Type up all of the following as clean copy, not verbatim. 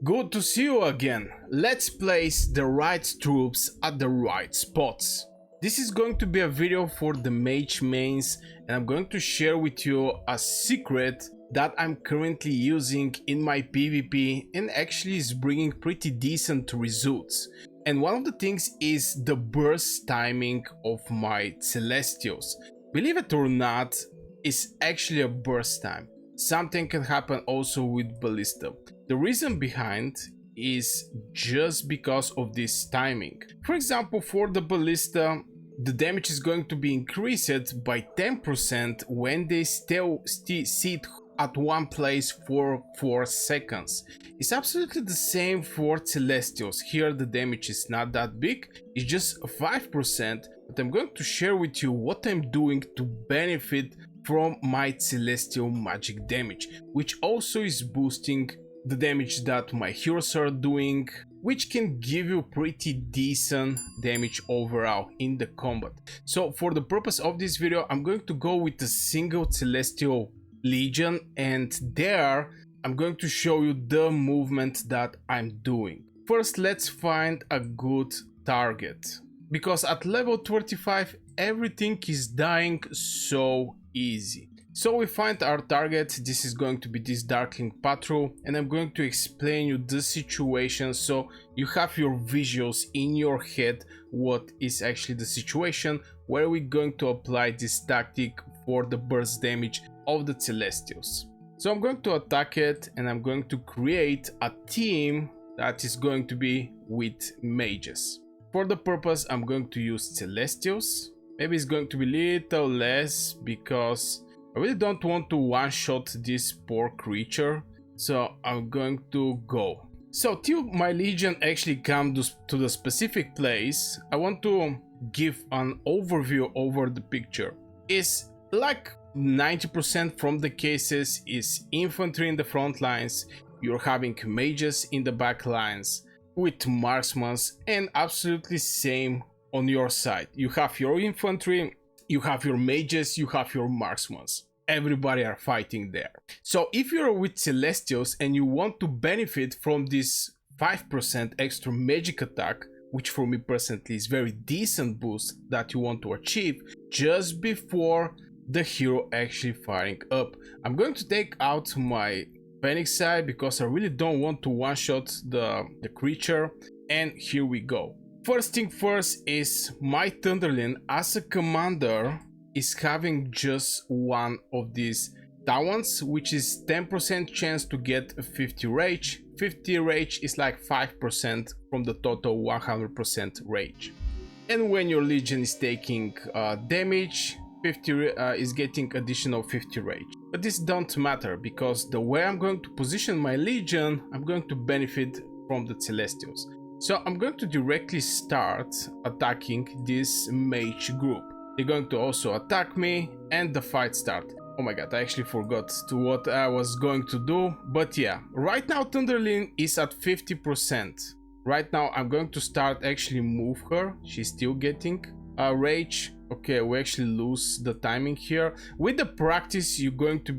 Good to see you again. Let's place the right troops at the right spots. This is going to be a video for the Mage mains, and I'm going to share with you a secret that I'm currently using in my PvP and actually is bringing pretty decent results. And one of the things is the burst timing of my Celestials. Believe it or not, it's actually a burst time. Something can happen also with Ballista. The reason behind is just because of this timing. For example, for the Ballista, the damage is going to be increased by 10% when they still sit at one place for 4 seconds. It's absolutely the same for Celestials. Here the damage is not that big, it's just 5%, but I'm going to share with you what I'm doing to benefit from my Celestial magic damage, which also is boosting the damage that my heroes are doing, which can give you pretty decent damage overall in the combat. So for the purpose of this video, I'm going to go with a single Celestial Legion, and there I'm going to show you the movement that I'm doing. First, let's find a good target, because at level 25 everything is dying so easy. So we find our target. This is going to be this Darkling Patrol, and I'm going to explain you the situation so you have your visuals in your head what is actually the situation where we're going to apply this tactic for the burst damage of the Celestials. So I'm going to attack it, and I'm going to create a team that is going to be with mages. For the purpose, I'm going to use Celestials. Maybe it's going to be a little less because I really don't want to one-shot this poor creature, so I'm going to go. So till my Legion actually comes to the specific place, I want to give an overview over the picture. It's like 90% from the cases is infantry in the front lines, you're having mages in the back lines with marksmen, and absolutely same on your side. You have your infantry, you have your mages, you have your marksmen. Everybody are fighting there. So if you're with Celestials and you want to benefit from this 5% extra magic attack, which for me personally is very decent boost that you want to achieve just before the hero actually firing up, I'm going to take out my Phoenix side because I really don't want to one-shot the creature. And here we go. First thing first is my Thunderlyn as a commander is having just one of these talents, which is 10% chance to get 50 rage. 50 rage is like 5% from the total 100% rage. And when your Legion is taking damage, 50 is getting additional 50 rage. But this don't matter because the way I'm going to position my Legion, I'm going to benefit from the Celestials. So I'm going to directly start attacking this mage group. They're going to also attack me and the fight start. Oh my god, I actually forgot what I was going to do. But yeah, right now Thunderlyn is at 50%. Right now I'm going to start actually move her. She's still getting rage. Okay, we actually lose the timing here. With the practice, you're going to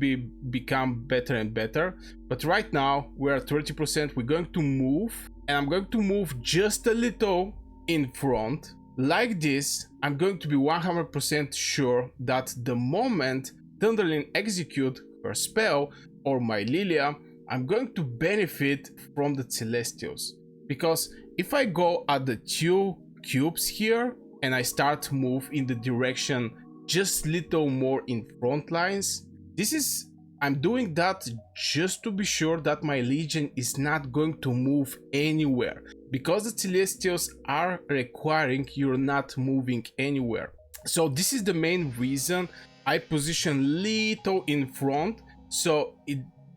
become better and better. But right now we're at 30%. We're going to move, and I'm going to move just a little in front. Like this, I'm going to be 100% sure that the moment Thunderlyn execute her spell or my Lilia, I'm going to benefit from the Celestials. Because if I go at the 2 cubes here and I start to move in the direction just little more in front lines, I'm doing that just to be sure that my Legion is not going to move anywhere, because the Celestials are requiring you're not moving anywhere. So this is the main reason I position little in front, so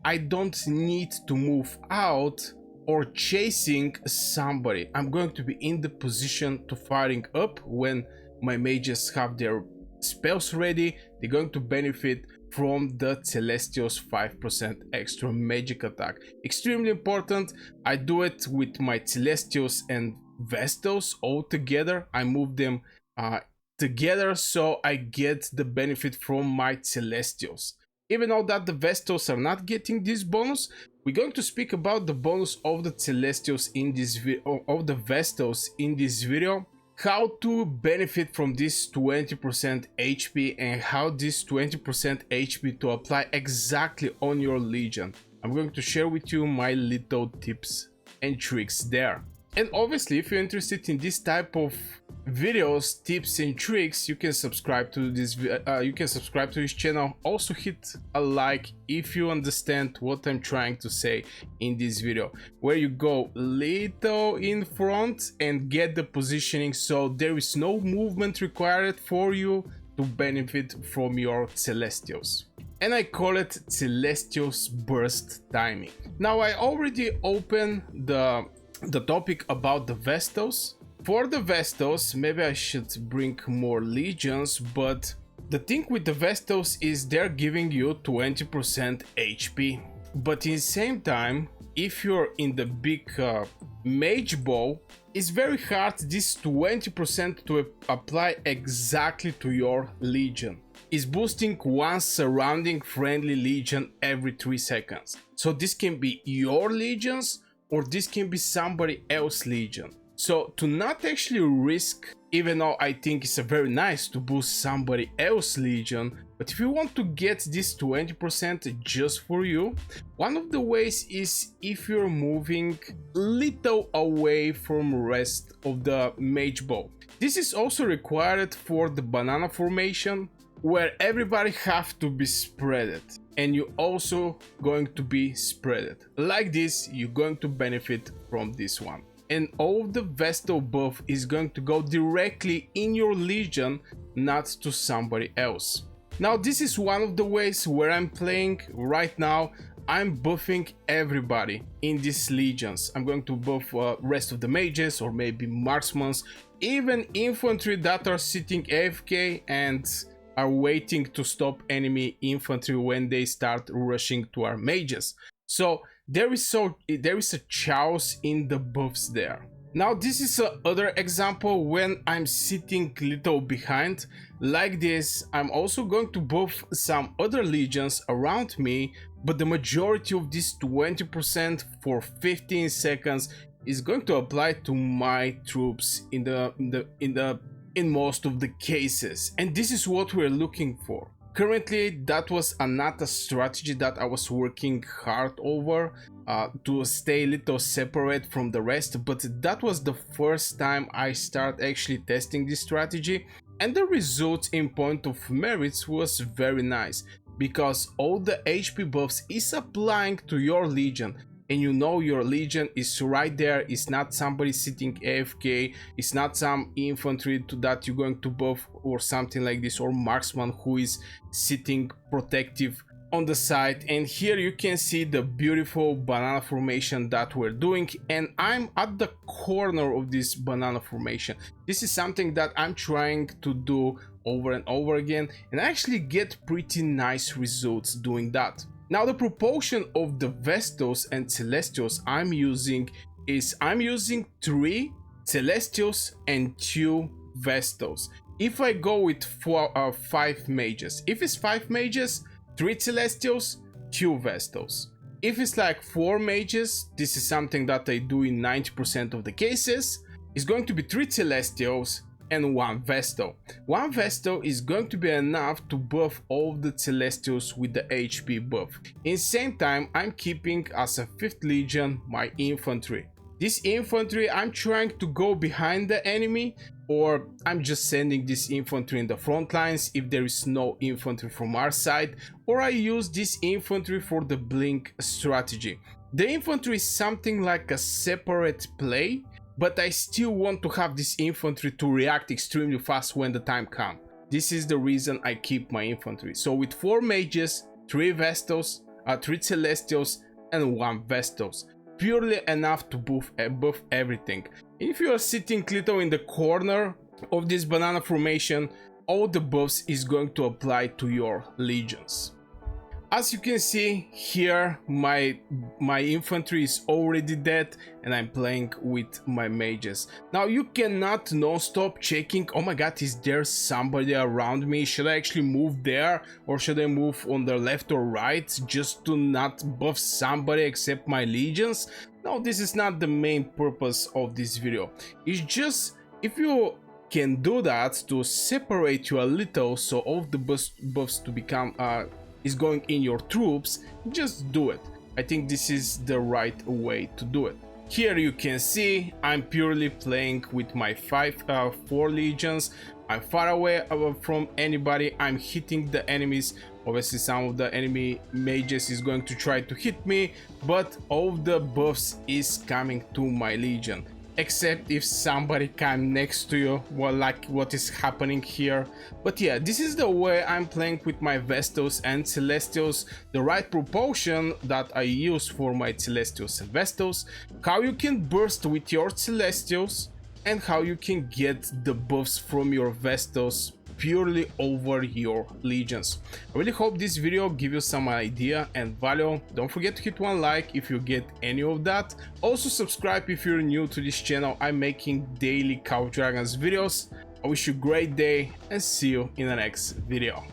I don't need to move out or chasing somebody. I'm going to be in the position to firing up when my mages have their spells ready. They're going to benefit from the Celestials 5% extra magic attack. Extremely important. I do it with my Celestials and Vestals all together. I move them together so I get the benefit from my Celestials. Even though that the Vestals are not getting this bonus, We're going to speak about the bonus of the Celestials in this video, of the Vestals in this video, how to benefit from this 20% HP and how this 20% HP to apply exactly on your Legion. I'm going to share with you my little tips and tricks there. And obviously, if you're interested in this type of videos, tips and tricks, you can subscribe to this channel. Also hit a like if you understand what I'm trying to say in this video, where you go little in front and get the positioning so there is no movement required for you to benefit from your Celestials. And I call it Celestials burst timing. Now I already opened the topic about the Vestals. For the Vestals, maybe I should bring more legions, but the thing with the Vestals is they're giving you 20% HP. But in the same time, if you're in the big Mage bow, it's very hard this 20% to apply exactly to your Legion. It's boosting one surrounding friendly Legion every 3 seconds. So this can be your Legions, or this can be somebody else's Legion. So to not actually risk, even though I think it's very nice to boost somebody else's Legion, but if you want to get this 20% just for you, one of the ways is if you're moving little away from rest of the Mage bow. This is also required for the banana formation, where everybody have to be spreaded, and you also going to be spreaded. Like this, you're going to benefit from this one. And all the Vestal buff is going to go directly in your Legion, not to somebody else. Now this is one of the ways where I'm playing right now. I'm buffing everybody in these Legions. I'm going to buff rest of the mages, or maybe marksmen, even infantry that are sitting AFK and are waiting to stop enemy infantry when they start rushing to our mages. So there is a chaos in the buffs there. Now this is another example when I'm sitting little behind. Like this, I'm also going to buff some other legions around me, but the majority of this 20% for 15 seconds is going to apply to my troops in most of the cases, and this is what we're looking for. Currently, that was not a strategy that I was working hard over to stay a little separate from the rest, but that was the first time I start actually testing this strategy, and the results in point of merits was very nice, because all the HP buffs is applying to your Legion. And you know your Legion is right there. It's not somebody sitting AFK. It's not some infantry that you're going to buff or something like this, or marksman who is sitting protective on the side. And here you can see the beautiful banana formation that we're doing, and I'm at the corner of this banana formation. This is something that I'm trying to do over and over again, and I actually get pretty nice results doing that. Now the proportion of the Vestals and Celestials I'm using is 3 Celestials and 2 Vestals. If I go with 5 mages, if it's 5 mages, 3 Celestials, 2 Vestals. If it's like 4 mages, this is something that I do in 90% of the cases, it's going to be 3 Celestials and 1 Vestal. 1 Vestal is going to be enough to buff all the Celestials with the HP buff. In the same time, I'm keeping as a 5th Legion my infantry. This infantry, I'm trying to go behind the enemy, or I'm just sending this infantry in the front lines if there is no infantry from our side, or I use this infantry for the blink strategy. The infantry is something like a separate play, but I still want to have this infantry to react extremely fast when the time comes. This is the reason I keep my infantry. So with 4 mages, 3 Vestals, 3 Celestials and 1 Vestals. Purely enough to buff everything. If you are sitting little in the corner of this banana formation, all the buffs is going to apply to your legions. As you can see here, my infantry is already dead and I'm playing with my mages. Now you cannot non-stop checking, oh my god, is there somebody around me? Should I actually move there or should I move on the left or right just to not buff somebody except my legions? No, this is not the main purpose of this video. It's just, if you can do that to separate you a little, so all the buffs to become is going in your troops, just do it. I think this is the right way to do it. Here you can see I'm purely playing with my 4 legions. I'm far away from anybody. I'm hitting the enemies. Obviously some of the enemy mages is going to try to hit me, but all the buffs is coming to my legion. Except if somebody comes next to you, well, like what is happening here. But yeah, this is the way I'm playing with my Vestals and Celestials, the right proportion that I use for my Celestials and Vestals, how you can burst with your Celestials, and how you can get the buffs from your Vestals purely over your legions. I really hope this video give you some idea and value. Don't forget to hit one like if you get any of that. Also subscribe if you're new to this channel. I'm making daily Couch Dragons videos. I wish you a great day and see you in the next video.